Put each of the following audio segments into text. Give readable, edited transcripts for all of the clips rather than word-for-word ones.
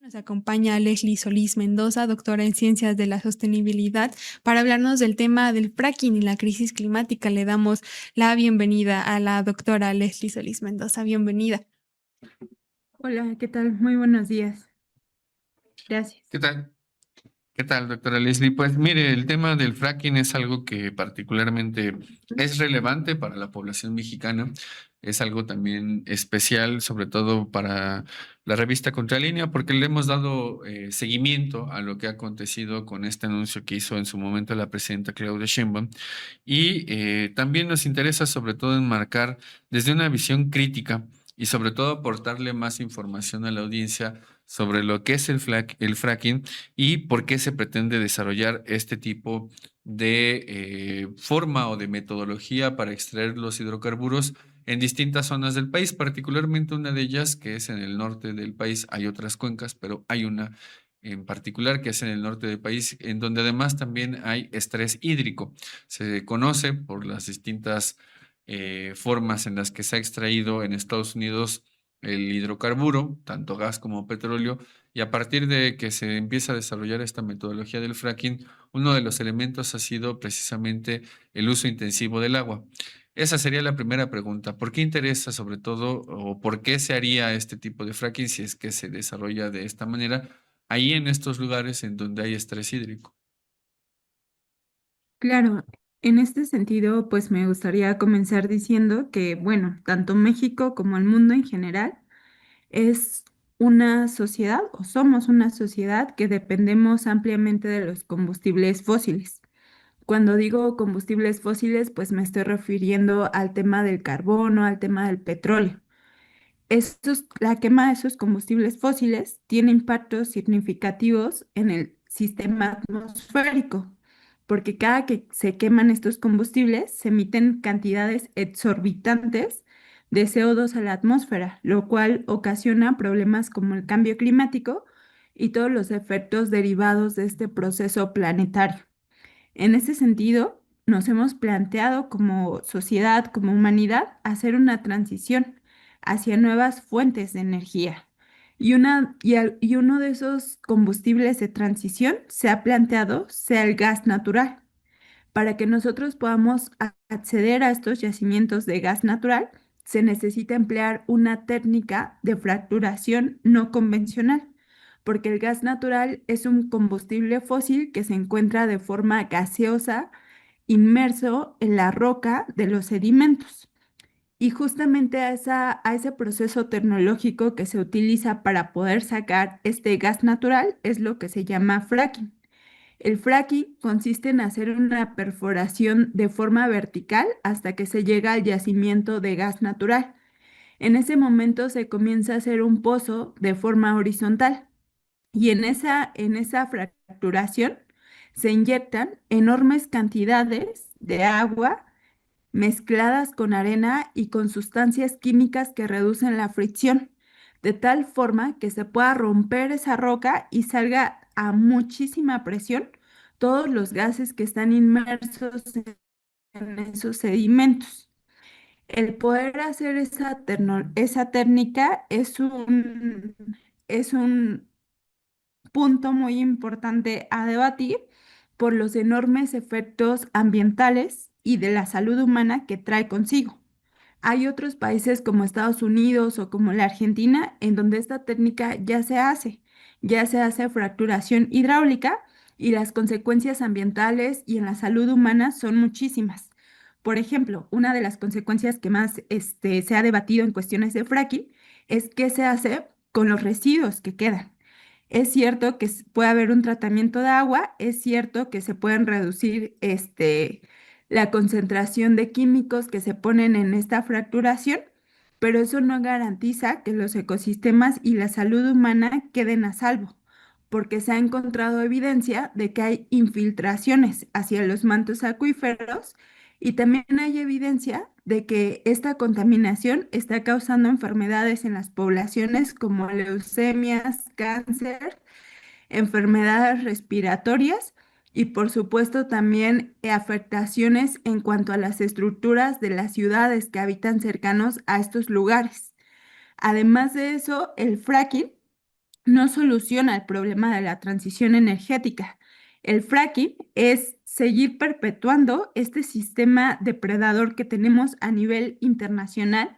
Nos acompaña Leslie Solís Mendoza, doctora en Ciencias de la Sostenibilidad, para hablarnos del tema del fracking y la crisis climática. Le damos la bienvenida a la doctora Leslie Solís Mendoza. Bienvenida. Hola, ¿qué tal? Muy buenos días. Gracias. ¿Qué tal? ¿Qué tal, doctora Leslie? Pues mire, el tema del fracking es algo que particularmente es relevante para la población mexicana. Es algo también especial, sobre todo para la revista Contralínea, porque le hemos dado seguimiento a lo que ha acontecido con este anuncio que hizo en su momento la presidenta Claudia Sheinbaum. Y también nos interesa sobre todo enmarcar desde una visión crítica y sobre todo aportarle más información a la audiencia sobre lo que es el fracking y por qué se pretende desarrollar este tipo de forma o de metodología para extraer los hidrocarburos en distintas zonas del país, particularmente una de ellas que es en el norte del país. Hay otras cuencas, pero hay una en particular que es en el norte del país, en donde además también hay estrés hídrico. Se conoce por las distintas formas en las que se ha extraído en Estados Unidos el hidrocarburo, tanto gas como petróleo, y a partir de que se empieza a desarrollar esta metodología del fracking, uno de los elementos ha sido precisamente el uso intensivo del agua. Esa sería la primera pregunta. ¿Por qué interesa sobre todo o por qué se haría este tipo de fracking si es que se desarrolla de esta manera ahí en estos lugares en donde hay estrés hídrico? Claro, en este sentido, pues me gustaría comenzar diciendo que, bueno, tanto México como el mundo en general es una sociedad o somos una sociedad que dependemos ampliamente de los combustibles fósiles. Cuando digo combustibles fósiles, pues me estoy refiriendo al tema del carbono, al tema del petróleo. La quema de esos combustibles fósiles tiene impactos significativos en el sistema atmosférico, porque cada que se queman estos combustibles se emiten cantidades exorbitantes de CO2 a la atmósfera, lo cual ocasiona problemas como el cambio climático y todos los efectos derivados de este proceso planetario. En ese sentido, nos hemos planteado como sociedad, como humanidad, hacer una transición hacia nuevas fuentes de energía. Y uno de esos combustibles de transición se ha planteado sea el gas natural. Para que nosotros podamos acceder a estos yacimientos de gas natural, se necesita emplear una técnica de fracturación no convencional, porque el gas natural es un combustible fósil que se encuentra de forma gaseosa inmerso en la roca de los sedimentos. Y justamente a ese proceso tecnológico que se utiliza para poder sacar este gas natural es lo que se llama fracking. El fracking consiste en hacer una perforación de forma vertical hasta que se llega al yacimiento de gas natural. En ese momento se comienza a hacer un pozo de forma horizontal y en esa fracturación se inyectan enormes cantidades de agua mezcladas con arena y con sustancias químicas que reducen la fricción, de tal forma que se pueda romper esa roca y salga a muchísima presión todos los gases que están inmersos en esos sedimentos. El poder hacer esa técnica es un punto muy importante a debatir por los enormes efectos ambientales y de la salud humana que trae consigo. Hay otros países como Estados Unidos o como la Argentina en donde esta técnica ya se hace fracturación hidráulica y las consecuencias ambientales y en la salud humana son muchísimas. Por ejemplo, una de las consecuencias que más se ha debatido en cuestiones de fracking es qué se hace con los residuos que quedan. Es cierto que puede haber un tratamiento de agua, es cierto que se pueden reducir la concentración de químicos que se ponen en esta fracturación, pero eso no garantiza que los ecosistemas y la salud humana queden a salvo, porque se ha encontrado evidencia de que hay infiltraciones hacia los mantos acuíferos y también hay evidencia de que esta contaminación está causando enfermedades en las poblaciones como leucemias, cáncer, enfermedades respiratorias y por supuesto también afectaciones en cuanto a las estructuras de las ciudades que habitan cercanos a estos lugares. Además de eso, el fracking no soluciona el problema de la transición energética. El fracking es seguir perpetuando este sistema depredador que tenemos a nivel internacional,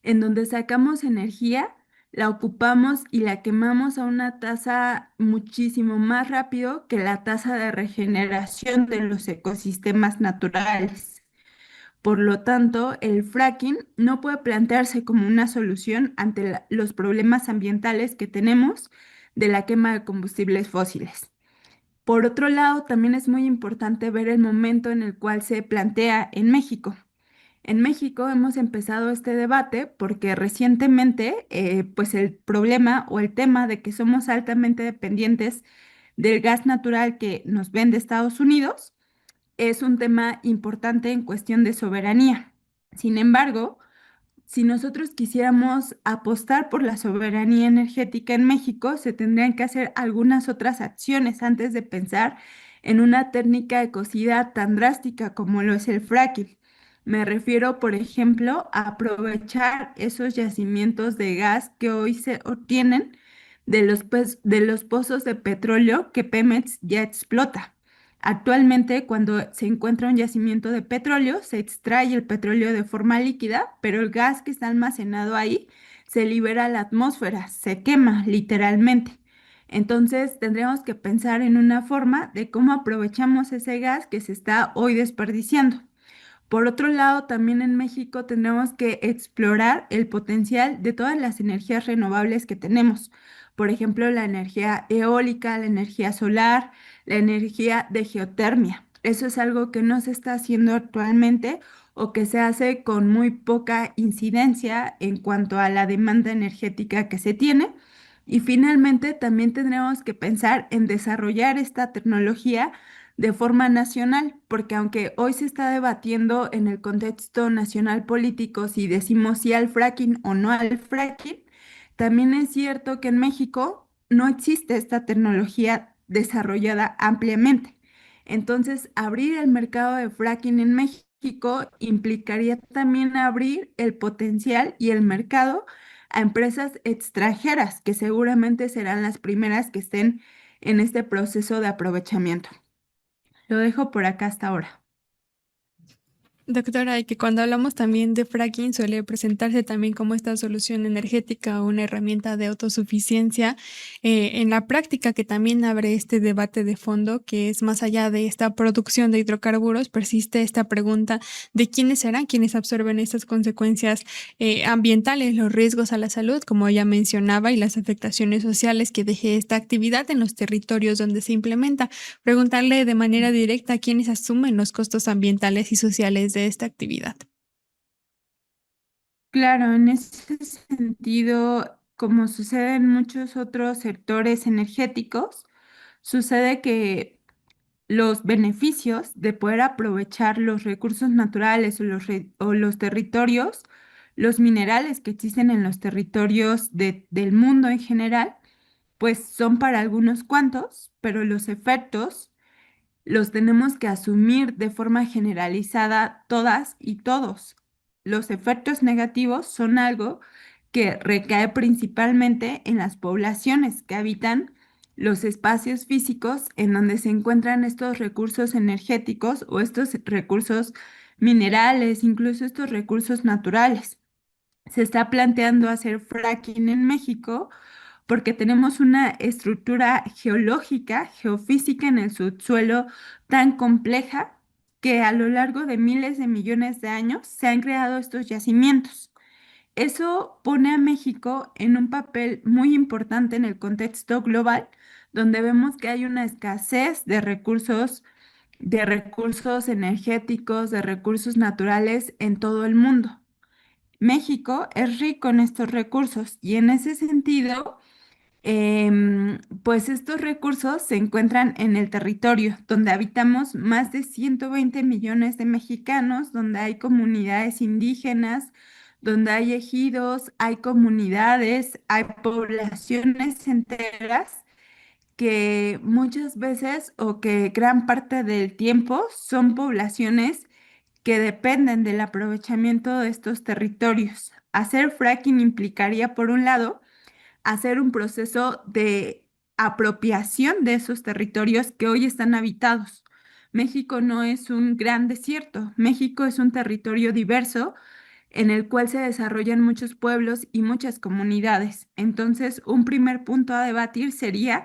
en donde sacamos energía, la ocupamos y la quemamos a una tasa muchísimo más rápido que la tasa de regeneración de los ecosistemas naturales. Por lo tanto, el fracking no puede plantearse como una solución ante los problemas ambientales que tenemos de la quema de combustibles fósiles. Por otro lado, también es muy importante ver el momento en el cual se plantea en México. En México hemos empezado este debate porque recientemente, pues el problema o el tema de que somos altamente dependientes del gas natural que nos vende Estados Unidos es un tema importante en cuestión de soberanía. Sin embargo, si nosotros quisiéramos apostar por la soberanía energética en México, se tendrían que hacer algunas otras acciones antes de pensar en una técnica de cocida tan drástica como lo es el fracking. Me refiero, por ejemplo, a aprovechar esos yacimientos de gas que hoy se obtienen de los pozos de petróleo que Pemex ya explota. Actualmente, cuando se encuentra un yacimiento de petróleo, se extrae el petróleo de forma líquida, pero el gas que está almacenado ahí se libera a la atmósfera, se quema literalmente. Entonces, tendríamos que pensar en una forma de cómo aprovechamos ese gas que se está hoy desperdiciando. Por otro lado, también en México tendremos que explorar el potencial de todas las energías renovables que tenemos. Por ejemplo, la energía eólica, la energía solar, la energía de geotermia. Eso es algo que no se está haciendo actualmente o que se hace con muy poca incidencia en cuanto a la demanda energética que se tiene. Y finalmente, también tendremos que pensar en desarrollar esta tecnología de forma nacional, porque aunque hoy se está debatiendo en el contexto nacional político si decimos sí al fracking o no al fracking, también es cierto que en México no existe esta tecnología desarrollada ampliamente. Entonces, abrir el mercado de fracking en México implicaría también abrir el potencial y el mercado a empresas extranjeras, que seguramente serán las primeras que estén en este proceso de aprovechamiento. Lo dejo por acá hasta ahora. Doctora, y que cuando hablamos también de fracking suele presentarse también como esta solución energética o una herramienta de autosuficiencia. En la práctica, que también abre este debate de fondo, que es más allá de esta producción de hidrocarburos, persiste esta pregunta de quiénes serán quienes absorben estas consecuencias ambientales, los riesgos a la salud, como ella mencionaba, y las afectaciones sociales que deje esta actividad en los territorios donde se implementa. Preguntarle de manera directa a quiénes asumen los costos ambientales y sociales de esta actividad. Claro, en ese sentido, como sucede en muchos otros sectores energéticos, sucede que los beneficios de poder aprovechar los recursos naturales o los territorios, los minerales que existen en los territorios del mundo en general, pues son para algunos cuantos, pero los efectos los tenemos que asumir de forma generalizada todas y todos. Los efectos negativos son algo que recae principalmente en las poblaciones que habitan los espacios físicos en donde se encuentran estos recursos energéticos o estos recursos minerales, incluso estos recursos naturales. Se está planteando hacer fracking en México porque tenemos una estructura geológica, geofísica en el subsuelo tan compleja que a lo largo de miles de millones de años se han creado estos yacimientos. Eso pone a México en un papel muy importante en el contexto global, donde vemos que hay una escasez de recursos energéticos, de recursos naturales en todo el mundo. México es rico en estos recursos y en ese sentido, pues estos recursos se encuentran en el territorio donde habitamos más de 120 millones de mexicanos, donde hay comunidades indígenas, donde hay ejidos, hay comunidades, hay poblaciones enteras que muchas veces o que gran parte del tiempo son poblaciones que dependen del aprovechamiento de estos territorios. Hacer fracking implicaría, por un lado, hacer un proceso de apropiación de esos territorios que hoy están habitados. México no es un gran desierto, México es un territorio diverso en el cual se desarrollan muchos pueblos y muchas comunidades. Entonces, un primer punto a debatir sería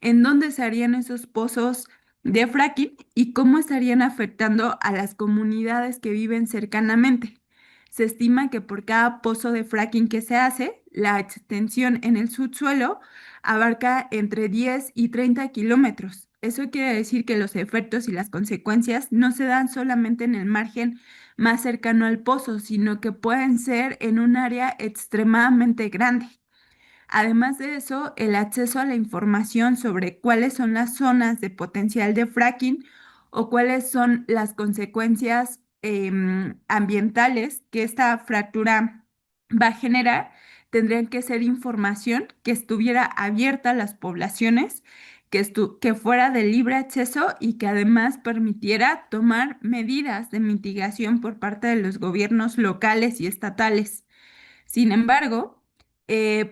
en dónde se harían esos pozos de fracking y cómo estarían afectando a las comunidades que viven cercanamente. Se estima que por cada pozo de fracking que se hace, la extensión en el subsuelo abarca entre 10 y 30 kilómetros. Eso quiere decir que los efectos y las consecuencias no se dan solamente en el margen más cercano al pozo, sino que pueden ser en un área extremadamente grande. Además de eso, el acceso a la información sobre cuáles son las zonas de potencial de fracking o cuáles son las consecuencias ambientales que esta fractura va a generar, tendrían que ser información que estuviera abierta a las poblaciones, que fuera de libre acceso y que además permitiera tomar medidas de mitigación por parte de los gobiernos locales y estatales. Sin embargo,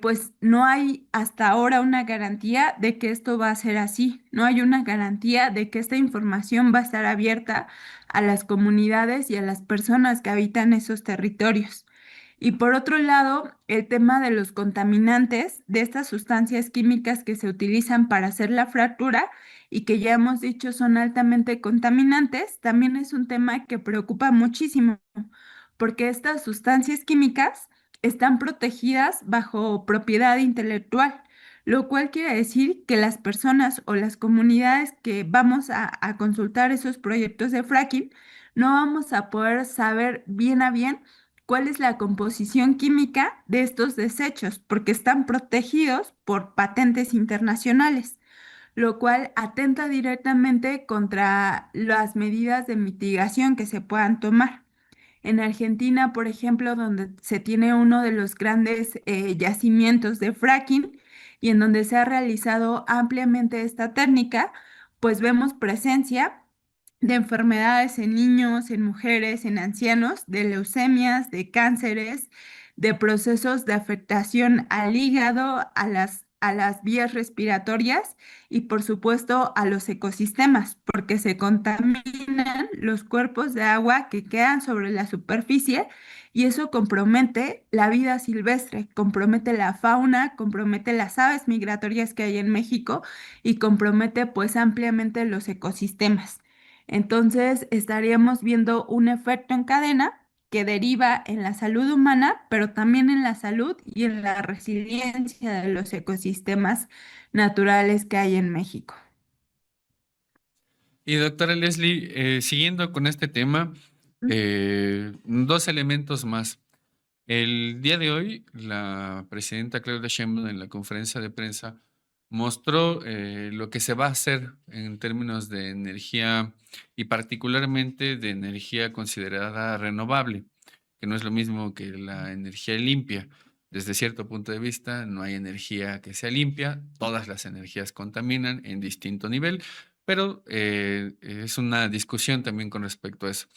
pues no hay hasta ahora una garantía de que esto va a ser así. No hay una garantía de que esta información va a estar abierta a las comunidades y a las personas que habitan esos territorios. Y por otro lado, el tema de los contaminantes, de estas sustancias químicas que se utilizan para hacer la fractura y que ya hemos dicho son altamente contaminantes, también es un tema que preocupa muchísimo, porque estas sustancias químicas están protegidas bajo propiedad intelectual, lo cual quiere decir que las personas o las comunidades que vamos a consultar esos proyectos de fracking no vamos a poder saber bien a bien cuál es la composición química de estos desechos, porque están protegidos por patentes internacionales, lo cual atenta directamente contra las medidas de mitigación que se puedan tomar. En Argentina, por ejemplo, donde se tiene uno de los grandes yacimientos de fracking y en donde se ha realizado ampliamente esta técnica, pues vemos presencia de enfermedades en niños, en mujeres, en ancianos, de leucemias, de cánceres, de procesos de afectación al hígado, a las vías respiratorias y por supuesto a los ecosistemas, porque se contaminan los cuerpos de agua que quedan sobre la superficie y eso compromete la vida silvestre, compromete la fauna, compromete las aves migratorias que hay en México y compromete pues ampliamente los ecosistemas. Entonces estaríamos viendo un efecto en cadena que deriva en la salud humana, pero también en la salud y en la resiliencia de los ecosistemas naturales que hay en México. Y doctora Leslie, siguiendo con este tema, dos elementos más. El día de hoy, la presidenta Claudia Sheinbaum en la conferencia de prensa mostró lo que se va a hacer en términos de energía y particularmente de energía considerada renovable, que no es lo mismo que la energía limpia. Desde cierto punto de vista, no hay energía que sea limpia, todas las energías contaminan en distinto nivel, pero es una discusión también con respecto a eso.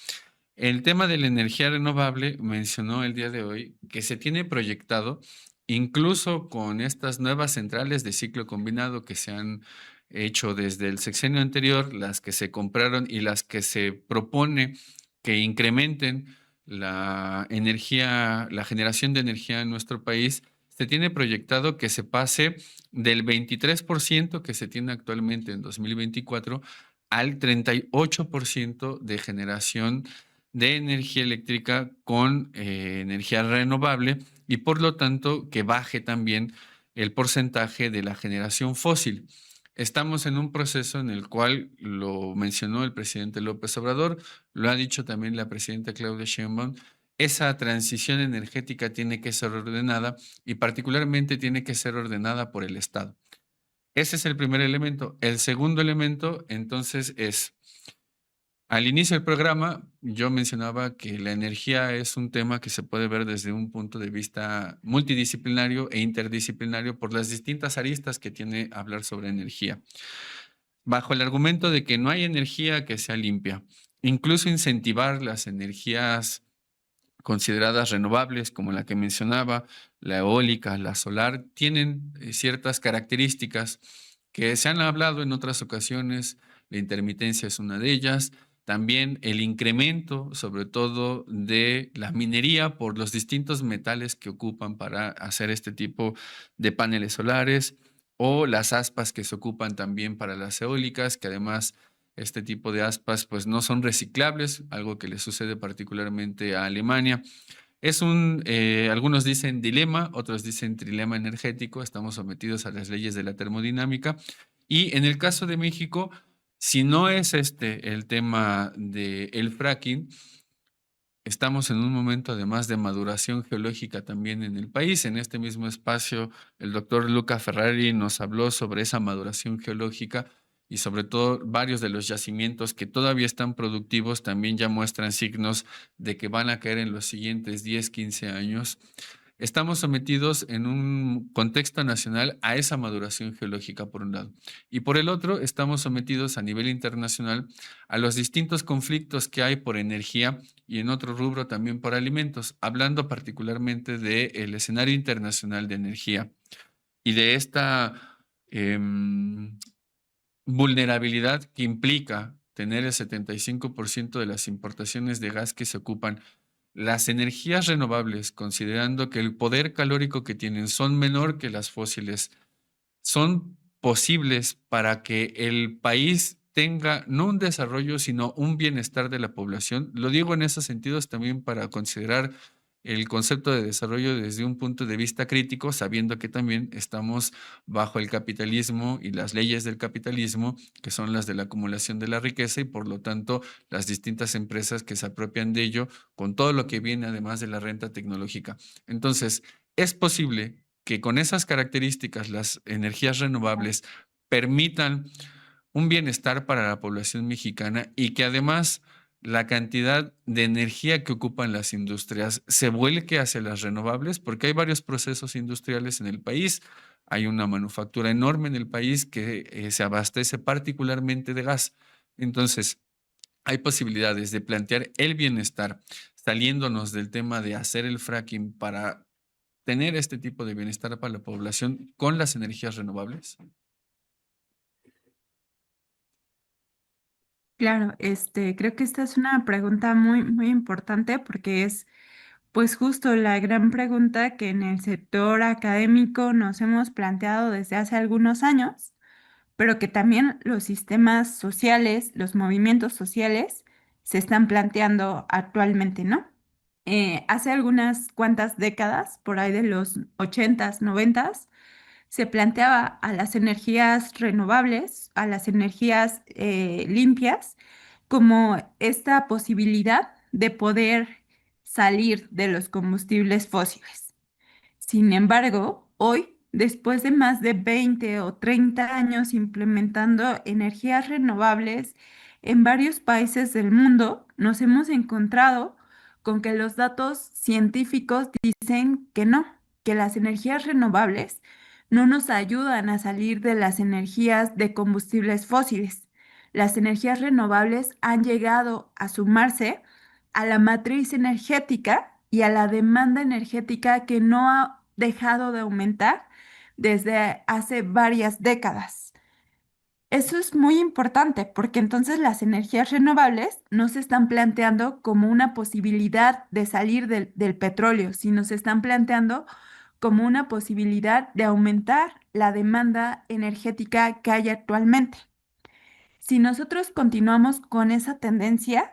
El tema de la energía renovable mencionó el día de hoy que se tiene proyectado, incluso con estas nuevas centrales de ciclo combinado que se han hecho desde el sexenio anterior, las que se compraron y las que se propone que incrementen la energía, la generación de energía en nuestro país, se tiene proyectado que se pase del 23% que se tiene actualmente en 2024 al 38% de generación de energía eléctrica con energía renovable y por lo tanto que baje también el porcentaje de la generación fósil. Estamos en un proceso en el cual lo mencionó el presidente López Obrador, lo ha dicho también la presidenta Claudia Sheinbaum, esa transición energética tiene que ser ordenada y particularmente tiene que ser ordenada por el Estado. Ese es el primer elemento. El segundo elemento, entonces, es, al inicio del programa, yo mencionaba que la energía es un tema que se puede ver desde un punto de vista multidisciplinario e interdisciplinario por las distintas aristas que tiene hablar sobre energía. Bajo el argumento de que no hay energía que sea limpia, incluso incentivar las energías consideradas renovables, como la que mencionaba, la eólica, la solar, tienen ciertas características que se han hablado en otras ocasiones. La intermitencia es una de ellas. También el incremento, sobre todo, de la minería por los distintos metales que ocupan para hacer este tipo de paneles solares, o las aspas que se ocupan también para las eólicas, que además este tipo de aspas pues no son reciclables, algo que le sucede particularmente a Alemania. Es algunos dicen dilema, otros dicen trilema energético, estamos sometidos a las leyes de la termodinámica. Y en el caso de México, si no es este el tema del fracking, estamos en un momento además de maduración geológica también en el país. En este mismo espacio, el doctor Luca Ferrari nos habló sobre esa maduración geológica y sobre todo varios de los yacimientos que todavía están productivos también ya muestran signos de que van a caer en los siguientes 10, 15 años. Estamos sometidos en un contexto nacional a esa maduración geológica por un lado, y por el otro estamos sometidos a nivel internacional a los distintos conflictos que hay por energía y en otro rubro también por alimentos, hablando particularmente del escenario internacional de energía y de esta vulnerabilidad que implica tener el 75% de las importaciones de gas que se ocupan. Las energías renovables, considerando que el poder calórico que tienen son menor que las fósiles, son posibles para que el país tenga no un desarrollo, sino un bienestar de la población. Lo digo en esos sentidos también para considerar el concepto de desarrollo desde un punto de vista crítico, sabiendo que también estamos bajo el capitalismo y las leyes del capitalismo, que son las de la acumulación de la riqueza y por lo tanto las distintas empresas que se apropian de ello con todo lo que viene además de la renta tecnológica. Entonces, es posible que con esas características las energías renovables permitan un bienestar para la población mexicana y que además la cantidad de energía que ocupan las industrias se vuelque hacia las renovables, porque hay varios procesos industriales en el país. Hay una manufactura enorme en el país que se abastece particularmente de gas. Entonces, hay posibilidades de plantear el bienestar saliéndonos del tema de hacer el fracking para tener este tipo de bienestar para la población con las energías renovables. Claro, creo que esta es una pregunta muy, muy importante porque es, pues, justo la gran pregunta que en el sector académico nos hemos planteado desde hace algunos años, pero que también los sistemas sociales, los movimientos sociales se están planteando actualmente, ¿no? Hace algunas cuantas décadas, por ahí de los 80s, 90s, se planteaba a las energías renovables, a las energías limpias, como esta posibilidad de poder salir de los combustibles fósiles. Sin embargo, hoy, después de más de 20 o 30 años implementando energías renovables en varios países del mundo, nos hemos encontrado con que los datos científicos dicen que no, que las energías renovables no nos ayudan a salir de las energías de combustibles fósiles. Las energías renovables han llegado a sumarse a la matriz energética y a la demanda energética que no ha dejado de aumentar desde hace varias décadas. Eso es muy importante porque entonces las energías renovables no se están planteando como una posibilidad de salir del petróleo, sino se están planteando como una posibilidad de aumentar la demanda energética que hay actualmente. Si nosotros continuamos con esa tendencia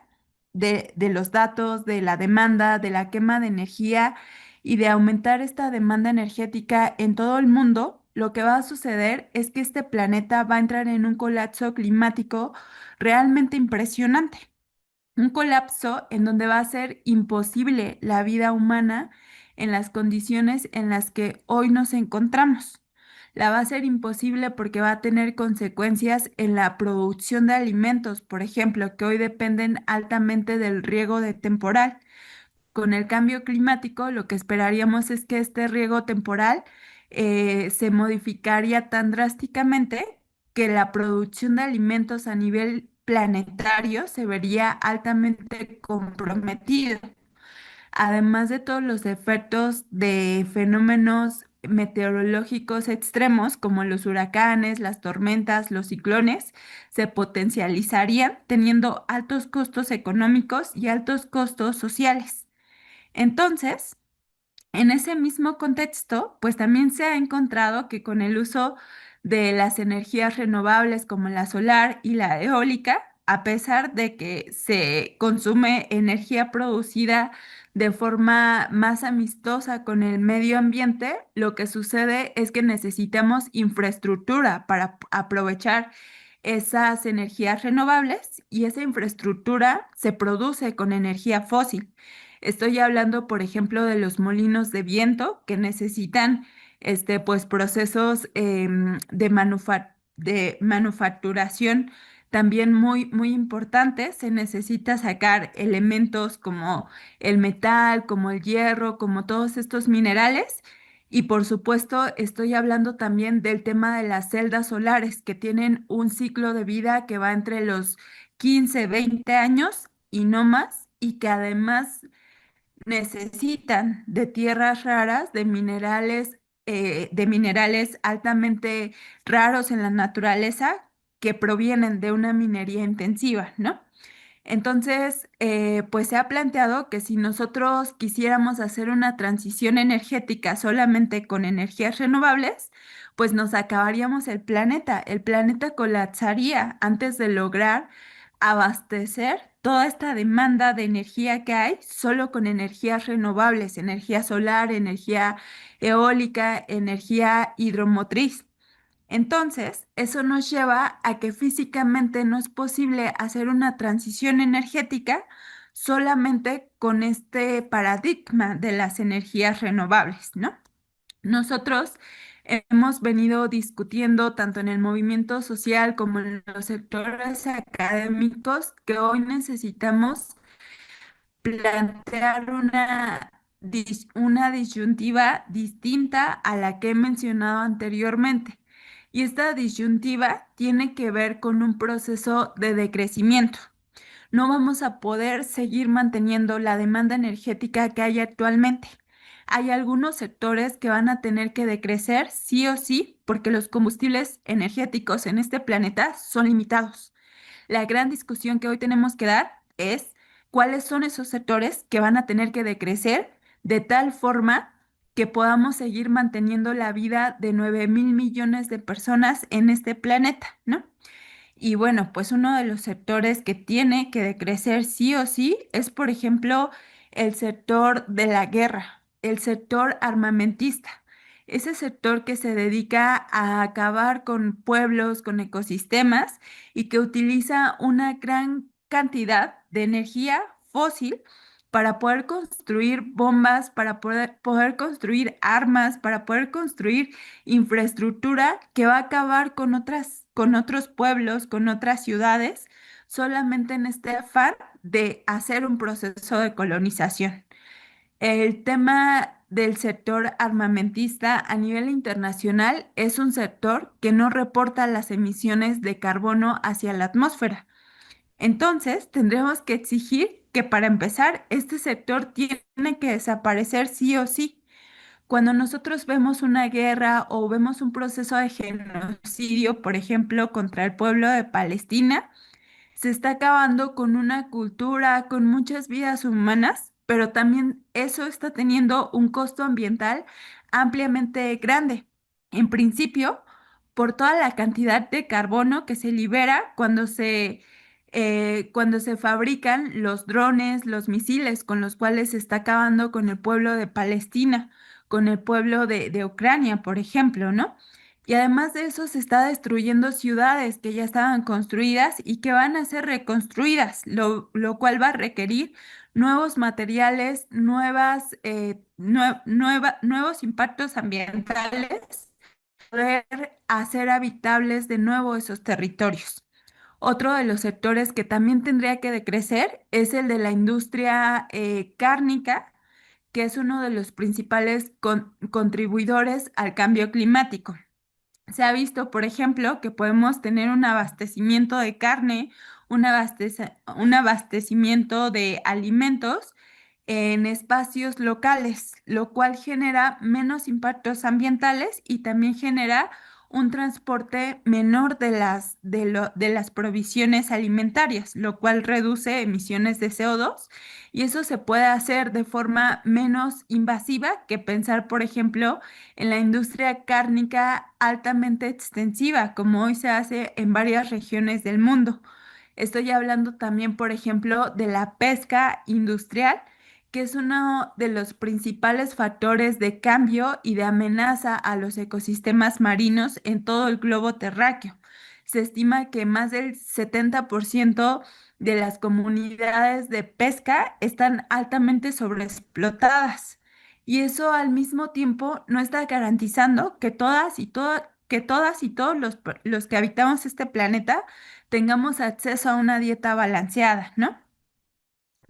de los datos, de la demanda, de la quema de energía y de aumentar esta demanda energética en todo el mundo, lo que va a suceder es que este planeta va a entrar en un colapso climático realmente impresionante. Un colapso en donde va a ser imposible la vida humana en las condiciones en las que hoy nos encontramos. La va a ser imposible porque va a tener consecuencias en la producción de alimentos, por ejemplo, que hoy dependen altamente del riego de temporal. Con el cambio climático, lo que esperaríamos es que este riego temporal se modificaría tan drásticamente que la producción de alimentos a nivel planetario se vería altamente comprometida. además de todos los efectos de fenómenos meteorológicos extremos como los huracanes, las tormentas, los ciclones, se potencializarían teniendo altos costos económicos y altos costos sociales. Entonces, en ese mismo contexto, pues también se ha encontrado que con el uso de las energías renovables como la solar y la eólica, a pesar de que se consume energía producida de forma más amistosa con el medio ambiente, lo que sucede es que necesitamos infraestructura para aprovechar esas energías renovables y esa infraestructura se produce con energía fósil. Estoy hablando, por ejemplo, de los molinos de viento que necesitan pues, procesos de manufacturación también muy importantes. Se necesita sacar elementos como el metal, como el hierro, como todos estos minerales. Y por supuesto, estoy hablando también del tema de las celdas solares que tienen un ciclo de vida que va entre los 15, 20 años y no más, y que además necesitan de tierras raras, de minerales altamente raros en la naturaleza que provienen de una minería intensiva, ¿no? Entonces, pues se ha planteado que si nosotros quisiéramos hacer una transición energética solamente con energías renovables, pues nos acabaríamos el planeta. El planeta colapsaría antes de lograr abastecer toda esta demanda de energía que hay solo con energías renovables, energía solar, energía eólica, energía hidromotriz. Entonces, eso nos lleva a que físicamente no es posible hacer una transición energética solamente con este paradigma de las energías renovables, ¿no? Nosotros hemos venido discutiendo tanto en el movimiento social como en los sectores académicos que hoy necesitamos plantear una disyuntiva distinta a la que he mencionado anteriormente. Y esta disyuntiva tiene que ver con un proceso de decrecimiento. No vamos a poder seguir manteniendo la demanda energética que hay actualmente. Hay algunos sectores que van a tener que decrecer sí o sí porque los combustibles energéticos en este planeta son limitados. La gran discusión que hoy tenemos que dar es cuáles son esos sectores que van a tener que decrecer de tal forma que podamos seguir manteniendo la vida de 9.000 millones de personas en este planeta, ¿no? Y bueno, pues uno de los sectores que tiene que decrecer sí o sí es, por ejemplo, el sector de la guerra, el sector armamentista. Ese sector que se dedica a acabar con pueblos, con ecosistemas y que utiliza una gran cantidad de energía fósil para poder construir bombas, para poder construir armas, para poder construir infraestructura que va a acabar con otros pueblos, con otras ciudades, solamente en este afán de hacer un proceso de colonización. El tema del sector armamentista a nivel internacional es un sector que no reporta las emisiones de carbono hacia la atmósfera. Entonces, tendremos que exigir que para empezar, este sector tiene que desaparecer sí o sí. Cuando nosotros vemos una guerra o vemos un proceso de genocidio, por ejemplo, contra el pueblo de Palestina, se está acabando con una cultura, con muchas vidas humanas, pero también eso está teniendo un costo ambiental ampliamente grande. En principio, por toda la cantidad de carbono que se libera cuando se fabrican los drones, los misiles con los cuales se está acabando con el pueblo de Palestina, con el pueblo de Ucrania, por ejemplo, ¿no? Y además de eso se está destruyendo ciudades que ya estaban construidas y que van a ser reconstruidas, lo cual va a requerir nuevos materiales, nuevos impactos ambientales, poder hacer habitables de nuevo esos territorios. Otro de los sectores que también tendría que decrecer es el de la industria cárnica, que es uno de los principales contribuidores al cambio climático. Se ha visto, por ejemplo, que podemos tener un abastecimiento de carne, un abastecimiento de alimentos en espacios locales, lo cual genera menos impactos ambientales y también genera un transporte menor de las provisiones alimentarias, lo cual reduce emisiones de CO2 y eso se puede hacer de forma menos invasiva que pensar, por ejemplo, en la industria cárnica altamente extensiva, como hoy se hace en varias regiones del mundo. Estoy hablando también, por ejemplo, de la pesca industrial, que es uno de los principales factores de cambio y de amenaza a los ecosistemas marinos en todo el globo terráqueo. Se estima que más del 70% de las comunidades de pesca están altamente sobreexplotadas. Y eso al mismo tiempo no está garantizando que todas y todos los que habitamos este planeta tengamos acceso a una dieta balanceada, ¿no?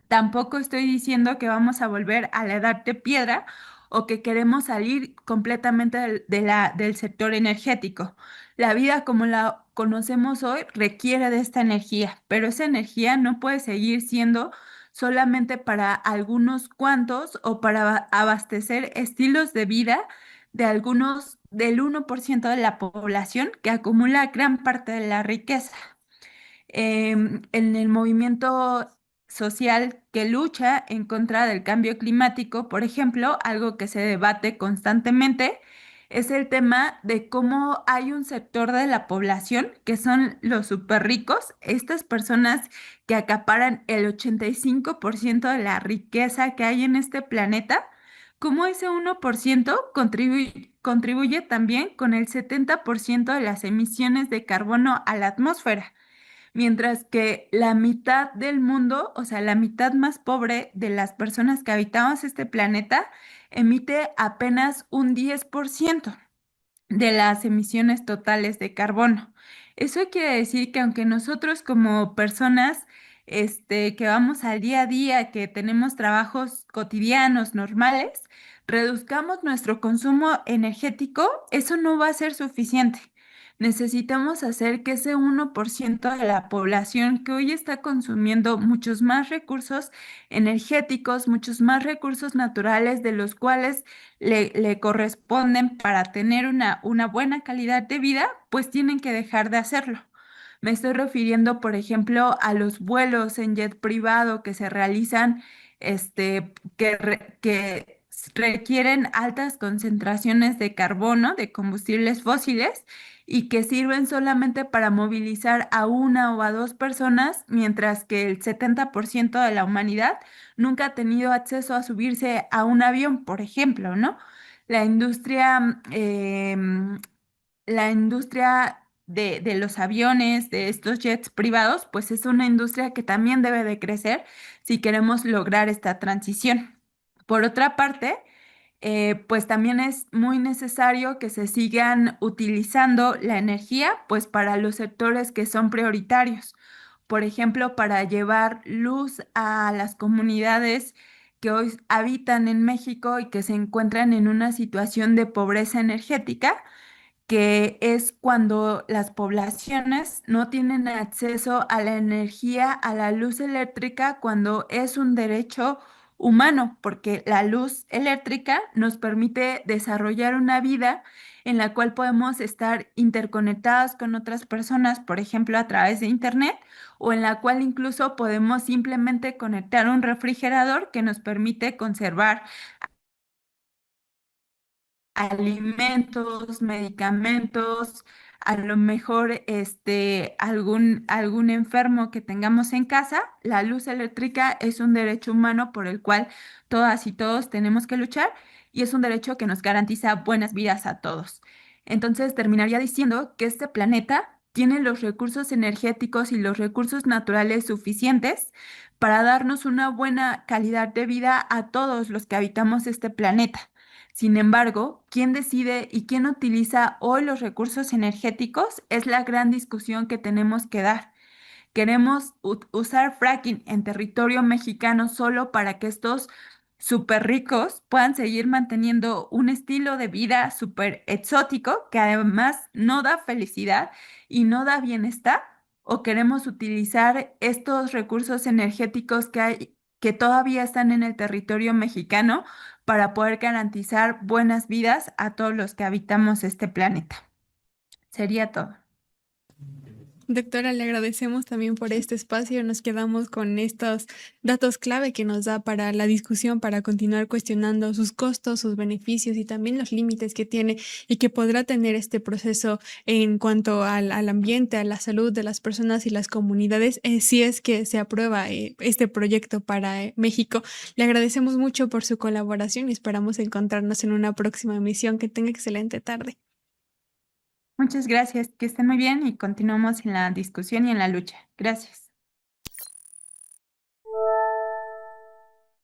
Tampoco estoy diciendo que vamos a volver a la edad de piedra o que queremos salir completamente del sector energético. La vida como la conocemos hoy requiere de esta energía, pero esa energía no puede seguir siendo solamente para algunos cuantos o para abastecer estilos de vida de algunos del 1% de la población que acumula gran parte de la riqueza. En el movimiento social que lucha en contra del cambio climático, por ejemplo, algo que se debate constantemente es el tema de cómo hay un sector de la población que son los súper ricos, estas personas que acaparan el 85% de la riqueza que hay en este planeta, cómo ese 1% contribuye también con el 70% de las emisiones de carbono a la atmósfera. Mientras que la mitad del mundo, o sea, la mitad más pobre de las personas que habitamos este planeta, emite apenas un 10% de las emisiones totales de carbono. Eso quiere decir que aunque nosotros como personas, que vamos al día a día, que tenemos trabajos cotidianos normales, reduzcamos nuestro consumo energético, eso no va a ser suficiente. Necesitamos hacer que ese 1% de la población que hoy está consumiendo muchos más recursos energéticos, muchos más recursos naturales de los cuales le corresponden para tener una buena calidad de vida, pues tienen que dejar de hacerlo. Me estoy refiriendo, por ejemplo, a los vuelos en jet privado que se realizan, que requieren altas concentraciones de carbono, de combustibles fósiles, y que sirven solamente para movilizar a una o a dos personas, mientras que el 70% de la humanidad nunca ha tenido acceso a subirse a un avión, por ejemplo, ¿no? La industria, la industria de los aviones, de estos jets privados, pues es una industria que también debe de crecer si queremos lograr esta transición. Por otra parte, pues también es muy necesario que se sigan utilizando la energía, pues para los sectores que son prioritarios. Por ejemplo, para llevar luz a las comunidades que hoy habitan en México y que se encuentran en una situación de pobreza energética, que es cuando las poblaciones no tienen acceso a la energía, a la luz eléctrica, cuando es un derecho humano, porque la luz eléctrica nos permite desarrollar una vida en la cual podemos estar interconectadas con otras personas, por ejemplo, a través de Internet, o en la cual incluso podemos simplemente conectar un refrigerador que nos permite conservar alimentos, medicamentos, a lo mejor algún enfermo que tengamos en casa. La luz eléctrica es un derecho humano por el cual todas y todos tenemos que luchar y es un derecho que nos garantiza buenas vidas a todos. Entonces terminaría diciendo que este planeta tiene los recursos energéticos y los recursos naturales suficientes para darnos una buena calidad de vida a todos los que habitamos este planeta. Sin embargo, quién decide y quién utiliza hoy los recursos energéticos es la gran discusión que tenemos que dar. Queremos usar fracking en territorio mexicano solo para que estos súper ricos puedan seguir manteniendo un estilo de vida súper exótico que además no da felicidad y no da bienestar. ¿O queremos utilizar estos recursos energéticos que hay que todavía están en el territorio mexicano para poder garantizar buenas vidas a todos los que habitamos este planeta. Sería todo. Doctora, le agradecemos también por este espacio. Nos quedamos con estos datos clave que nos da para la discusión, para continuar cuestionando sus costos, sus beneficios y también los límites que tiene y que podrá tener este proceso en cuanto al ambiente, a la salud de las personas y las comunidades, si es que se aprueba este proyecto para México. Le agradecemos mucho por su colaboración y esperamos encontrarnos en una próxima emisión. Que tenga excelente tarde. Muchas gracias, que estén muy bien y continuamos en la discusión y en la lucha. Gracias.